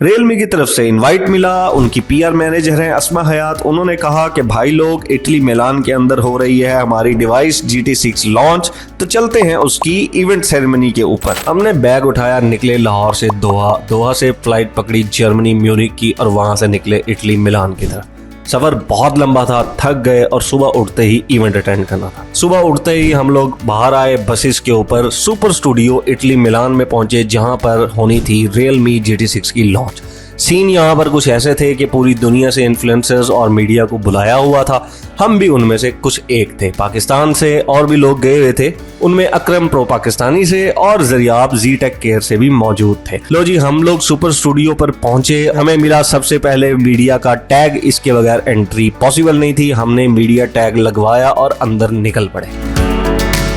Realme की तरफ से इनवाइट मिला। उनकी पीआर मैनेजर हैं अस्मा हयात। उन्होंने कहा कि भाई लोग इटली मिलान के अंदर हो रही है हमारी डिवाइस GT6 लॉन्च, तो चलते हैं उसकी इवेंट सेरेमनी के ऊपर। हमने बैग उठाया, निकले लाहौर से दोहा से फ्लाइट पकड़ी जर्मनी म्यूनिख की और वहां से निकले इटली मिलान की तरफ। सफर बहुत लंबा था, थक गए और सुबह उठते ही इवेंट अटेंड करना था। सुबह उठते ही हम लोग बाहर आए बसेस के ऊपर, सुपर स्टूडियो इटली मिलान में पहुंचे जहां पर होनी थी रियलमी GT6 की लॉन्च। सीन यहाँ पर कुछ ऐसे थे कि पूरी दुनिया से इन्फ्लुएंसर्स और मीडिया को बुलाया हुआ था, हम भी उनमें से कुछ एक थे। पाकिस्तान से और भी लोग गए हुए थे, उनमें अकरम प्रो पाकिस्तानी से और जरियाब जी टेक केयर से भी मौजूद थे। लो जी, हम लोग सुपर स्टूडियो पर पहुंचे। हमें मिला सबसे पहले मीडिया का टैग, इसके बगैर एंट्री पॉसिबल नहीं थी। हमने मीडिया टैग लगवाया और अंदर निकल पड़े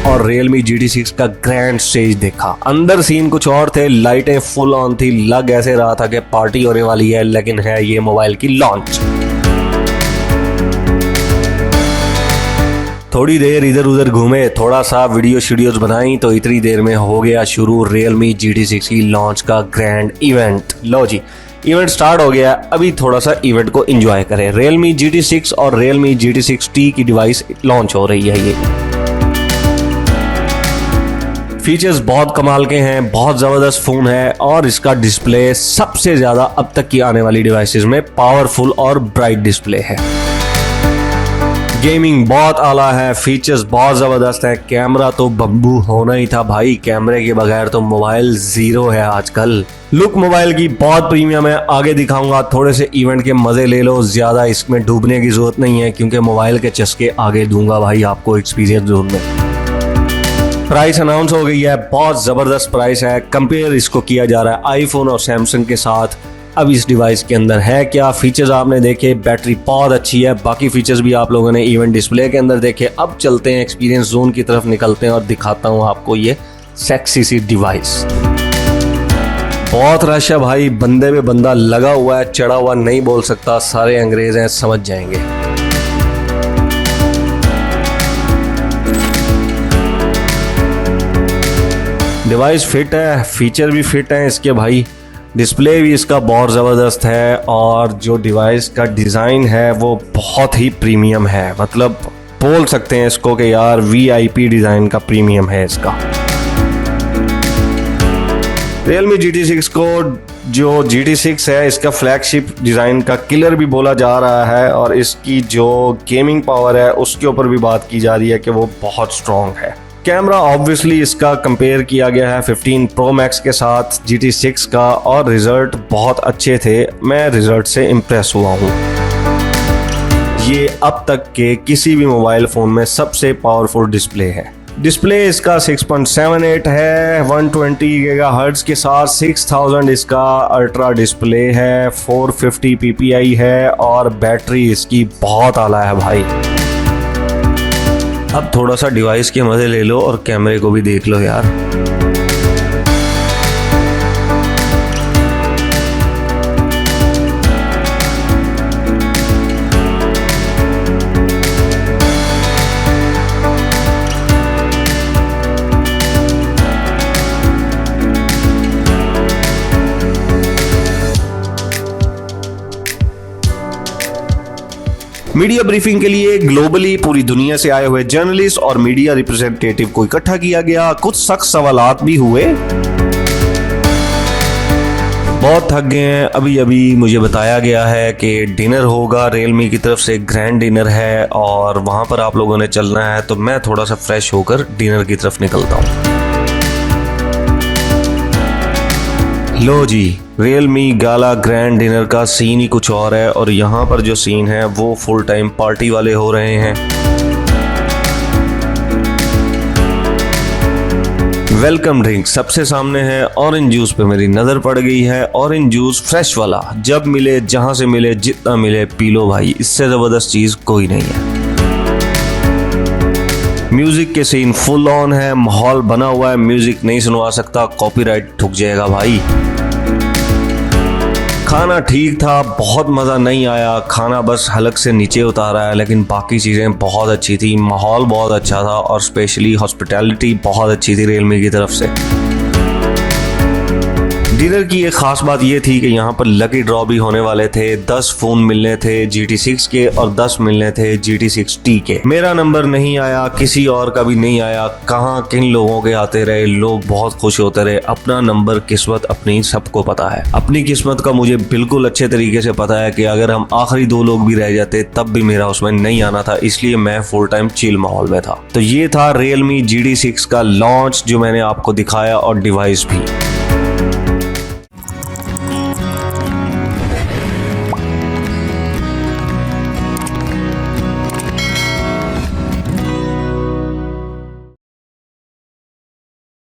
और रियलमी GT6 का ग्रैंड स्टेज देखा। अंदर सीन कुछ और थे, लाइटें फुल ऑन थी, लग ऐसे रहा था कि पार्टी होने वाली है, लेकिन है ये मोबाइल की लॉन्च। थोड़ी देर इधर उधर घूमे, थोड़ा सा वीडियोज बनाई, तो इतनी देर में हो गया शुरू रियलमी GT6 की लॉन्च का ग्रैंड इवेंट। लो जी, इवेंट स्टार्ट हो गया। अभी थोड़ा सा इवेंट को एंजॉय करें। रियलमी GT6 और रियलमी GT6T की डिवाइस लॉन्च हो रही है। ये फीचर्स बहुत कमाल के हैं, बहुत ज़बरदस्त फ़ोन है और इसका डिस्प्ले सबसे ज़्यादा अब तक की आने वाली डिवाइसेस में पावरफुल और ब्राइट डिस्प्ले है। गेमिंग बहुत आला है, फीचर्स बहुत ज़बरदस्त है। कैमरा तो बम्बू होना ही था भाई, कैमरे के बगैर तो मोबाइल ज़ीरो है आजकल। लुक मोबाइल की बहुत प्रीमियम है, आगे दिखाऊंगा। थोड़े से इवेंट के मज़े ले लो, ज़्यादा इसमें डूबने की ज़रूरत नहीं है क्योंकि मोबाइल के चस्के आगे दूंगा भाई आपको एक्सपीरियंस जोन में। प्राइस अनाउंस हो गई है, बहुत ज़बरदस्त प्राइस है। कंपेयर इसको किया जा रहा है आईफोन और सैमसंग के साथ। अब इस डिवाइस के अंदर है क्या, फीचर्स आपने देखे, बैटरी बहुत अच्छी है, बाकी फीचर्स भी आप लोगों ने इवेंट डिस्प्ले के अंदर देखे। अब चलते हैं एक्सपीरियंस जोन की तरफ, निकलते हैं और दिखाता हूँ आपको ये सेक्सी सी डिवाइस। बहुत रश है भाई, बंदे पे बंदा लगा हुआ है, चढ़ा हुआ नहीं बोल सकता, सारे अंग्रेज हैं, समझ जाएंगे। डिवाइस फिट है, फीचर भी फिट है इसके भाई, डिस्प्ले भी इसका बहुत ज़बरदस्त है और जो डिवाइस का डिज़ाइन है वो बहुत ही प्रीमियम है। मतलब बोल सकते हैं इसको कि यार VIP डिज़ाइन का प्रीमियम है इसका। रियलमी GT6 को जो GT6 है इसका फ्लैगशिप डिज़ाइन का किलर भी बोला जा रहा है और इसकी जो गेमिंग पावर है उसके ऊपर भी बात की जा रही है कि वो बहुत स्ट्रॉन्ग है। कैमरा ऑब्वियसली इसका कंपेयर किया गया है 15 Pro Max के साथ GT6 का और रिजल्ट बहुत अच्छे थे। मैं रिजल्ट से इम्प्रेस हुआ हूँ। ये अब तक के किसी भी मोबाइल फ़ोन में सबसे पावरफुल डिस्प्ले है। डिस्प्ले इसका 6.78 है 120 GHz के साथ, 6000 इसका अल्ट्रा डिस्प्ले है, 450 PPI है और बैटरी इसकी बहुत आला है भाई। अब थोड़ा सा डिवाइस के मज़े ले लो और कैमरे को भी देख लो यार। मीडिया ब्रीफिंग के लिए ग्लोबली पूरी दुनिया से आए हुए जर्नलिस्ट और मीडिया रिप्रेजेंटेटिव को इकट्ठा किया गया। कुछ सख्त सवालात भी हुए। बहुत थक गए हैं। अभी मुझे बताया गया है कि डिनर होगा, रियलमी की तरफ से ग्रैंड डिनर है और वहां पर आप लोगों ने चलना है, तो मैं थोड़ा सा फ्रेश होकर डिनर की तरफ निकलता हूँ। लो जी, रियलमी गाला ग्रैंड डिनर का सीन ही कुछ और है और यहाँ पर जो सीन है वो फुल टाइम पार्टी वाले हो रहे हैं। वेलकम ड्रिंक सबसे सामने है, ऑरेंज जूस पे मेरी नज़र पड़ गई है। ऑरेंज जूस फ्रेश वाला, जब मिले जहाँ से मिले जितना मिले पी लो भाई, इससे ज़बरदस्त चीज़ कोई नहीं है। म्यूजिक के सीन फुल ऑन है, माहौल बना हुआ है, म्यूजिक नहीं सुनवा सकता, कॉपीराइट ठुक जाएगा भाई। खाना ठीक था, बहुत मज़ा नहीं आया, खाना बस हलक से नीचे उतारा है, लेकिन बाकी चीज़ें बहुत अच्छी थी, माहौल बहुत अच्छा था और स्पेशली हॉस्पिटैलिटी बहुत अच्छी थी रियलमी की तरफ से। डिनर की एक खास बात ये थी कि यहाँ पर लकी ड्रॉ भी होने वाले थे। 10 फोन मिलने थे GT6 के और 10 मिलने थे GT6T के। मेरा नंबर नहीं आया, किसी और का भी नहीं आया। कहाँ किन लोगों के आते रहे, लोग बहुत खुश होते रहे। अपना नंबर, किस्मत अपनी सबको पता है। अपनी किस्मत का मुझे बिल्कुल अच्छे तरीके से पता है कि अगर हम आखिरी 2 लोग भी रह जाते तब भी मेरा उसमें नहीं आना था, इसलिए मैं फुल टाइम चिल माहौल में था। तो ये था Realme GT6 का लॉन्च जो मैंने आपको दिखाया, और डिवाइस भी।